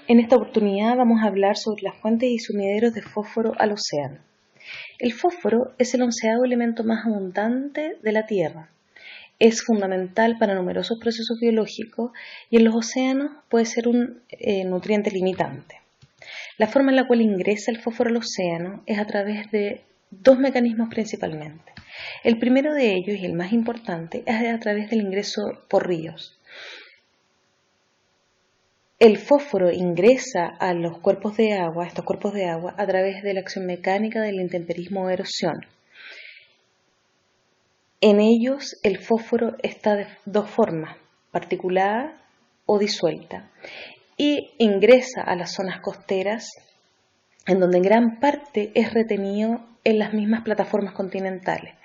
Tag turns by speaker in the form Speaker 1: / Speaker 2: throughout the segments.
Speaker 1: En esta oportunidad vamos a hablar sobre las fuentes y sumideros de fósforo al océano. El fósforo es el 11º elemento más abundante de la Tierra. Es fundamental para numerosos procesos biológicos y en los océanos puede ser un nutriente limitante. La forma en la cual ingresa el fósforo al océano es a través de dos mecanismos principalmente. El primero de ellos y el más importante es a través del ingreso por ríos. El fósforo ingresa a los cuerpos de agua, a través de la acción mecánica del intemperismo o erosión. En ellos el fósforo está de dos formas, particulada o disuelta, y ingresa a las zonas costeras, en donde en gran parte es retenido en las mismas plataformas continentales.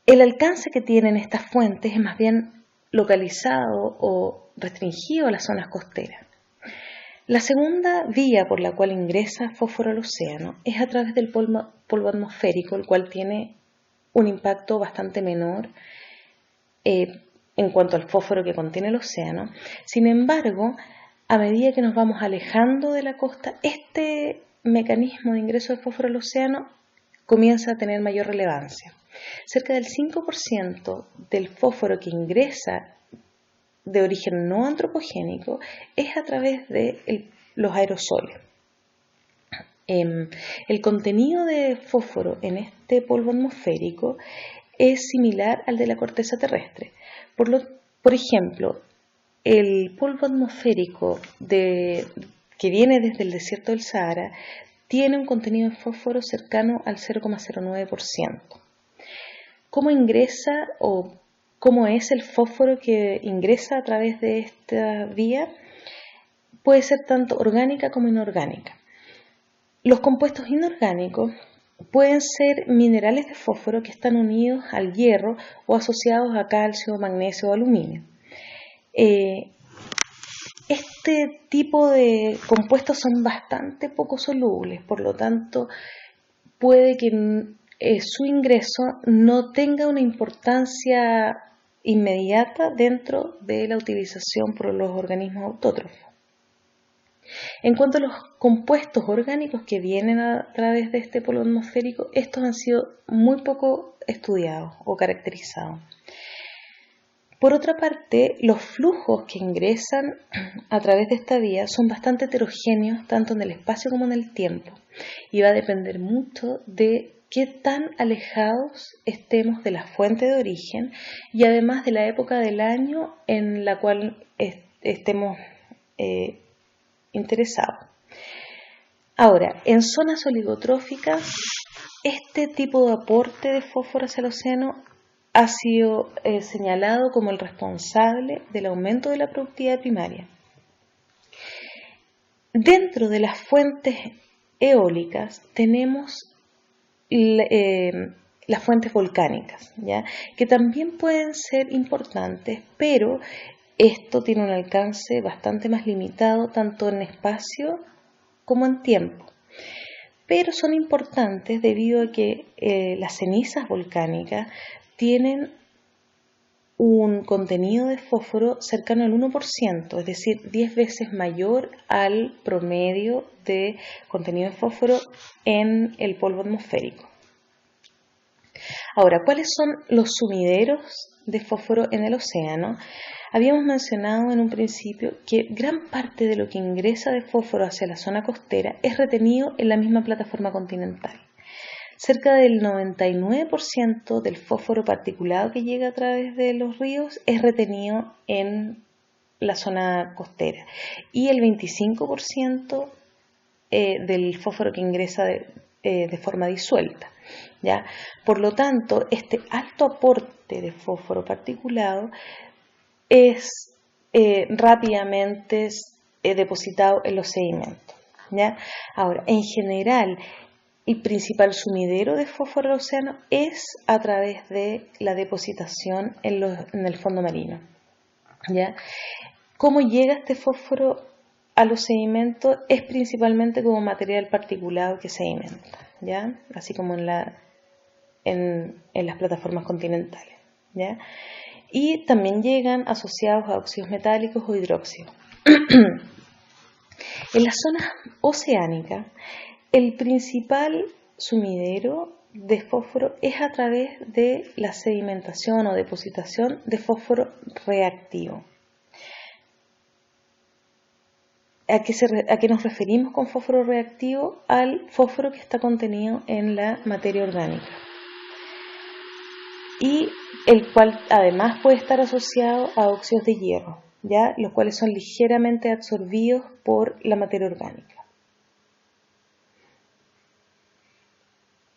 Speaker 1: El alcance que tienen estas fuentes es más bien localizado o restringido a las zonas costeras. La segunda vía por la cual ingresa fósforo al océano es a través del polvo atmosférico, el cual tiene un impacto bastante menor en cuanto al fósforo que contiene el océano. Sin embargo, a medida que nos vamos alejando de la costa, este mecanismo de ingreso de fósforo al océano comienza a tener mayor relevancia. Cerca del 5% del fósforo que ingresa de origen no antropogénico es a través de los aerosoles. El contenido de fósforo en este polvo atmosférico es similar al de la corteza terrestre. Por ejemplo, el polvo atmosférico que viene desde el desierto del Sahara tiene un contenido de fósforo cercano al 0,09%. ¿Cómo ingresa o cómo es el fósforo que ingresa a través de esta vía? Puede ser tanto orgánica como inorgánica. Los compuestos inorgánicos pueden ser minerales de fósforo que están unidos al hierro o asociados a calcio, magnesio o aluminio. Este tipo de compuestos son bastante poco solubles, por lo tanto puede que su ingreso no tenga una importancia inmediata dentro de la utilización por los organismos autótrofos. En cuanto a los compuestos orgánicos que vienen a través de este polvo atmosférico, estos han sido muy poco estudiados o caracterizados. Por otra parte, los flujos que ingresan a través de esta vía son bastante heterogéneos tanto en el espacio como en el tiempo y va a depender mucho de qué tan alejados estemos de la fuente de origen y además de la época del año en la cual estemos interesados. Ahora, en zonas oligotróficas, este tipo de aporte de fósforo hacia el océano ha sido señalado como el responsable del aumento de la productividad primaria. Dentro de las fuentes eólicas tenemos las fuentes volcánicas, ¿ya? Que también pueden ser importantes, pero esto tiene un alcance bastante más limitado tanto en espacio como en tiempo. Pero son importantes debido a que las cenizas volcánicas tienen un contenido de fósforo cercano al 1%, es decir, 10 veces mayor al promedio de contenido de fósforo en el polvo atmosférico. Ahora, ¿cuáles son los sumideros de fósforo en el océano? Habíamos mencionado en un principio que gran parte de lo que ingresa de fósforo hacia la zona costera es retenido en la misma plataforma continental. Cerca del 99% del fósforo particulado que llega a través de los ríos es retenido en la zona costera y el 25% del fósforo que ingresa de forma disuelta, ¿ya? Por lo tanto, este alto aporte de fósforo particulado es rápidamente depositado en los sedimentos, ¿ya? Ahora, en general, el principal sumidero de fósforo al océano es a través de la depositación en el fondo marino, ¿ya? ¿Cómo llega este fósforo a los sedimentos? Es principalmente como material particulado que sedimenta, ¿ya? Así como en las plataformas continentales, ¿ya? y también llegan asociados a óxidos metálicos o hidróxidos. En la zona oceánica, el principal sumidero de fósforo es a través de la sedimentación o depositación de fósforo reactivo. ¿A qué nos referimos con fósforo reactivo? Al fósforo que está contenido en la materia orgánica y el cual además puede estar asociado a óxidos de hierro, ¿ya? Los cuales son ligeramente absorbidos por la materia orgánica.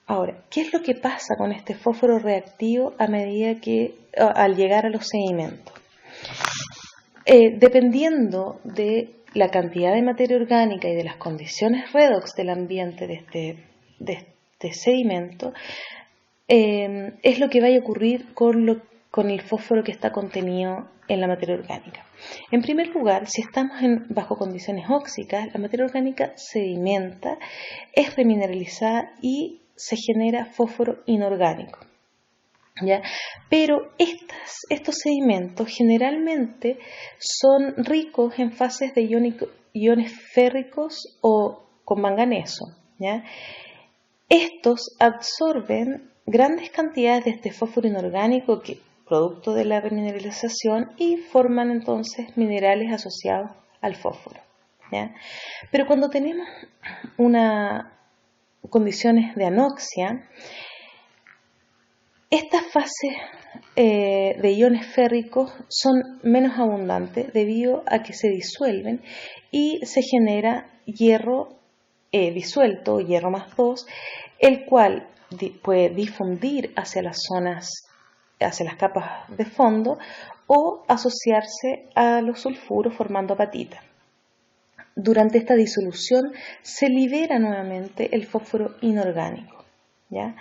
Speaker 1: Ahora, ¿qué es lo que pasa con este fósforo reactivo al llegar a los sedimentos? Dependiendo de la cantidad de materia orgánica y de las condiciones redox del ambiente de este sedimento, es lo que vaya a ocurrir con el fósforo que está contenido en la materia orgánica. En primer lugar, si estamos bajo condiciones óxicas, la materia orgánica sedimenta, es remineralizada y se genera fósforo inorgánico, ¿ya? Pero estos sedimentos generalmente son ricos en fases de iones férricos o con manganeso, ¿ya? Estos absorben grandes cantidades de este fósforo inorgánico producto de la remineralización y forman entonces minerales asociados al fósforo, ¿ya? Pero cuando tenemos condiciones de anoxia, estas fases de iones férricos son menos abundantes debido a que se disuelven y se genera hierro disuelto, hierro más 2, el cual puede difundir hacia las capas de fondo o asociarse a los sulfuros formando apatita. Durante esta disolución se libera nuevamente el fósforo inorgánico, ¿ya?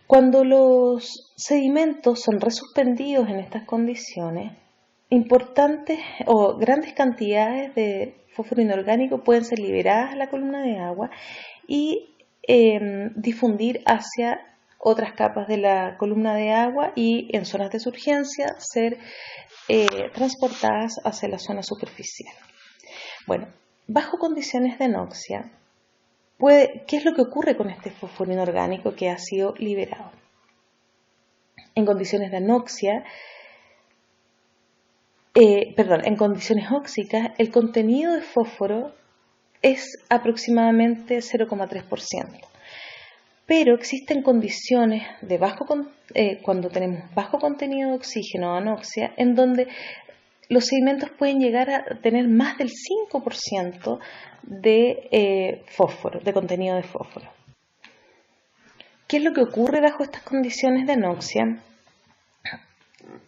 Speaker 1: Cuando los sedimentos son resuspendidos en estas condiciones, importantes o grandes cantidades de fósforo inorgánico pueden ser liberadas a la columna de agua y difundir hacia otras capas de la columna de agua y en zonas de surgencia ser transportadas hacia la zona superficial. Bueno, bajo condiciones de anoxia, ¿qué es lo que ocurre con este fósforo inorgánico que ha sido liberado? En condiciones de anoxia, en condiciones óxicas, el contenido de fósforo es aproximadamente 0,3%. Pero existen condiciones de cuando tenemos bajo contenido de oxígeno o anoxia, en donde los sedimentos pueden llegar a tener más del 5% de fósforo, de contenido de fósforo. ¿Qué es lo que ocurre bajo estas condiciones de anoxia?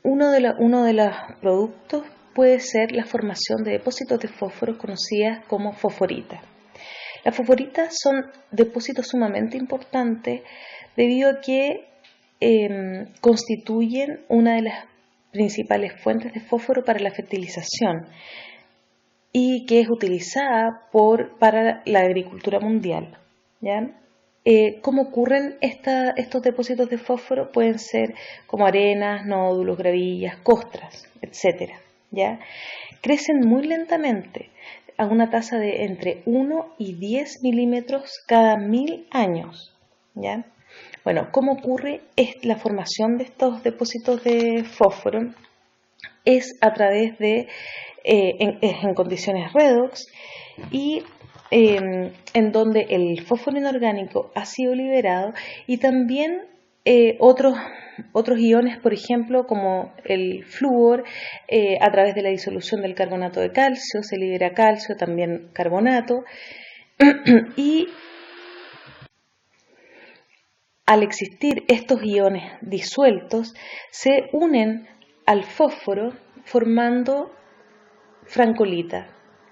Speaker 1: Uno de los productos puede ser la formación de depósitos de fósforo conocidas como fosforitas. Las fosforitas son depósitos sumamente importantes debido a que constituyen una de las principales fuentes de fósforo para la fertilización y que es utilizada para la agricultura mundial, ¿ya? ¿Cómo ocurren estos depósitos de fósforo? Pueden ser como arenas, nódulos, gravillas, costras, etc., ¿ya? Crecen muy lentamente, a una tasa de entre 1 y 10 milímetros cada 1000 años, ¿ya? Bueno, ¿cómo ocurre la formación de estos depósitos de fósforo? Es a través de, en condiciones redox y en donde el fósforo inorgánico ha sido liberado y también otros iones, por ejemplo, como el flúor, a través de la disolución del carbonato de calcio, se libera calcio, también carbonato, y al existir estos iones disueltos, se unen al fósforo formando francolita.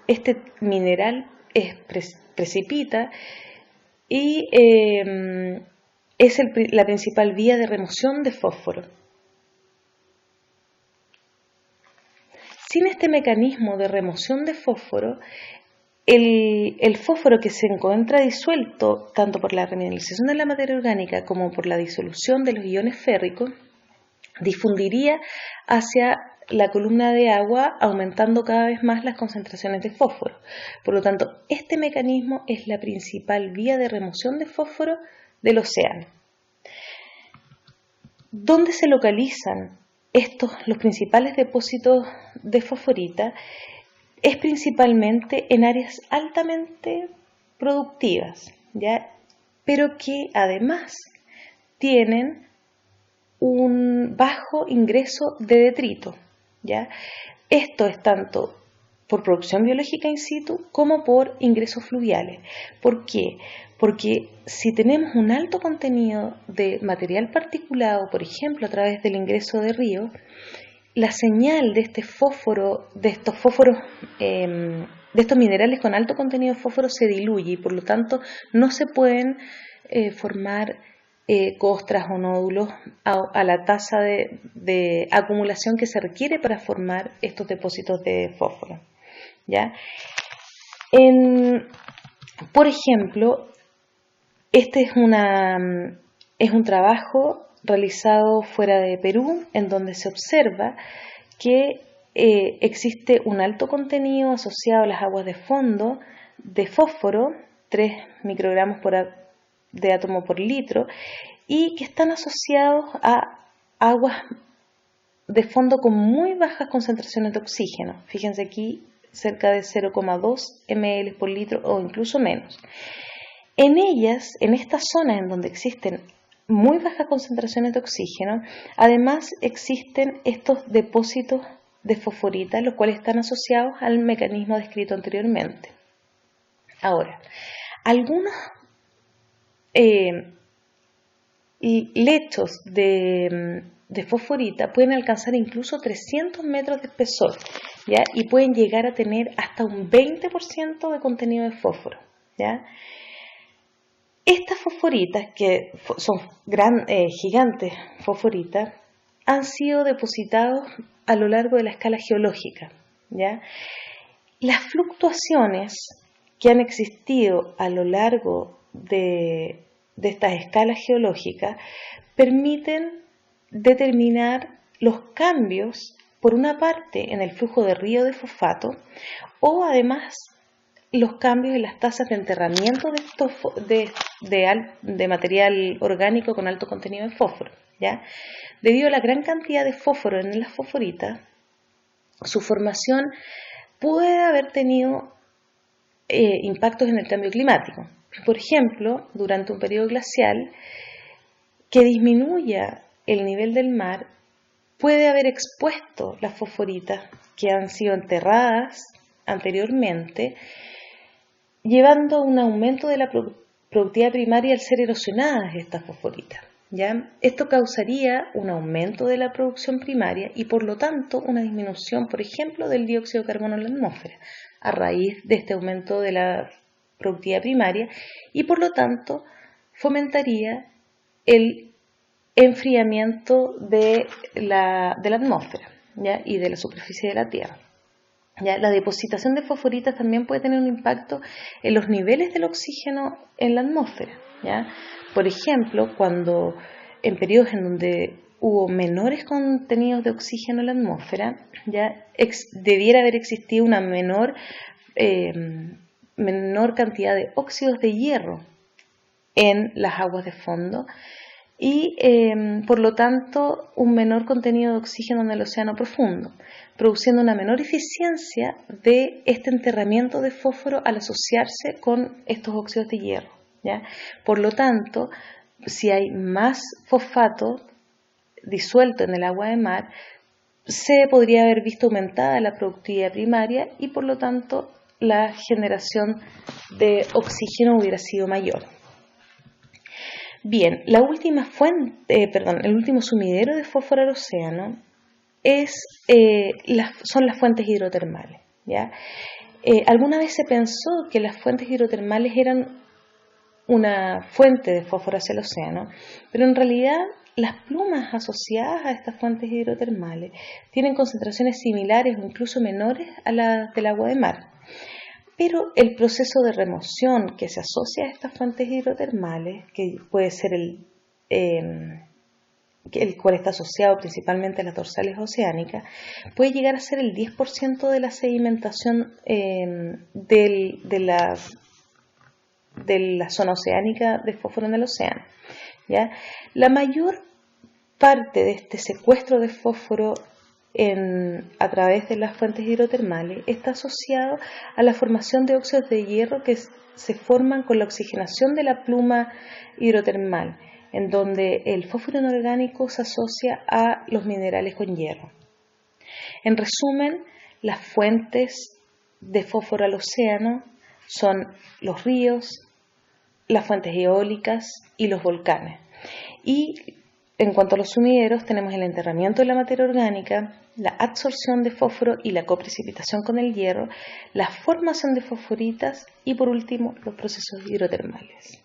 Speaker 1: Este mineral precipita y es la principal vía de remoción de fósforo. Sin este mecanismo de remoción de fósforo, el fósforo que se encuentra disuelto tanto por la remineralización de la materia orgánica como por la disolución de los iones férricos difundiría hacia la columna de agua, aumentando cada vez más las concentraciones de fósforo. Por lo tanto, este mecanismo es la principal vía de remoción de fósforo del océano. ¿Dónde se localizan los principales depósitos de fosforita? Es principalmente en áreas altamente productivas, ¿ya? Pero que además tienen un bajo ingreso de detrito, ¿ya? Esto es tanto por producción biológica in situ como por ingresos fluviales. ¿Por qué? Porque si tenemos un alto contenido de material particulado, por ejemplo, a través del ingreso de río, la señal de este fósforo, de estos fósforos, de estos minerales con alto contenido de fósforo se diluye y por lo tanto no se pueden formar costras o nódulos a la tasa de acumulación que se requiere para formar estos depósitos de fósforo, ¿ya? Por ejemplo, este es un trabajo realizado fuera de Perú, en donde se observa que existe un alto contenido asociado a las aguas de fondo de fósforo, 3 microgramos de átomo por litro, y que están asociados a aguas de fondo con muy bajas concentraciones de oxígeno. Fíjense aquí, cerca de 0,2 ml por litro o incluso menos. En ellas, en estas zonas en donde existen muy bajas concentraciones de oxígeno, además existen estos depósitos de fosforita, los cuales están asociados al mecanismo descrito anteriormente. Ahora, algunos lechos de fosforita pueden alcanzar incluso 300 metros de espesor, ¿ya? Y pueden llegar a tener hasta un 20% de contenido de fósforo, ¿ya? Estas fosforitas, que son gigantes fosforitas, han sido depositados a lo largo de la escala geológica, ¿ya? Las fluctuaciones que han existido a lo largo de estas escalas geológicas permiten determinar los cambios, por una parte, en el flujo de río de fosfato, o además los cambios en las tasas de enterramiento de material orgánico con alto contenido de fósforo, ¿ya? Debido a la gran cantidad de fósforo en las fosforitas, su formación puede haber tenido impactos en el cambio climático. Por ejemplo, durante un periodo glacial que disminuya el nivel del mar, puede haber expuesto las fosforitas que han sido enterradas anteriormente, llevando a un aumento de la productividad primaria al ser erosionadas estas fosforitas, ¿ya? Esto causaría un aumento de la producción primaria y por lo tanto una disminución, por ejemplo, del dióxido de carbono en la atmósfera a raíz de este aumento de la productividad primaria y por lo tanto fomentaría el enfriamiento de la atmósfera, ¿ya? Y de la superficie de la Tierra. ¿Ya? La depositación de fosforitas también puede tener un impacto en los niveles del oxígeno en la atmósfera, ¿ya? Por ejemplo, cuando en periodos en donde hubo menores contenidos de oxígeno en la atmósfera, ¿ya? Debiera haber existido una menor cantidad de óxidos de hierro en las aguas de fondo y por lo tanto un menor contenido de oxígeno en el océano profundo, produciendo una menor eficiencia de este enterramiento de fósforo al asociarse con estos óxidos de hierro, ¿ya? Por lo tanto, si hay más fosfato disuelto en el agua de mar, se podría haber visto aumentada la productividad primaria y por lo tanto la generación de oxígeno hubiera sido mayor. Bien, el último sumidero de fósforo al océano son las fuentes hidrotermales, ¿ya? Alguna vez se pensó que las fuentes hidrotermales eran una fuente de fósforo hacia el océano, pero en realidad las plumas asociadas a estas fuentes hidrotermales tienen concentraciones similares o incluso menores a las del agua de mar. Pero el proceso de remoción que se asocia a estas fuentes hidrotermales, que puede ser el cual está asociado principalmente a las dorsales oceánicas, puede llegar a ser el 10% de la sedimentación de la zona oceánica de fósforo en el océano, ¿ya? La mayor parte de este secuestro de fósforo a través de las fuentes hidrotermales está asociado a la formación de óxidos de hierro que se forman con la oxigenación de la pluma hidrotermal, en donde el fósforo inorgánico se asocia a los minerales con hierro. En resumen, las fuentes de fósforo al océano son los ríos, las fuentes eólicas y los volcanes. Y en cuanto a los sumideros, tenemos el enterramiento de la materia orgánica, la absorción de fósforo y la coprecipitación con el hierro, la formación de fosforitas y por último los procesos hidrotermales.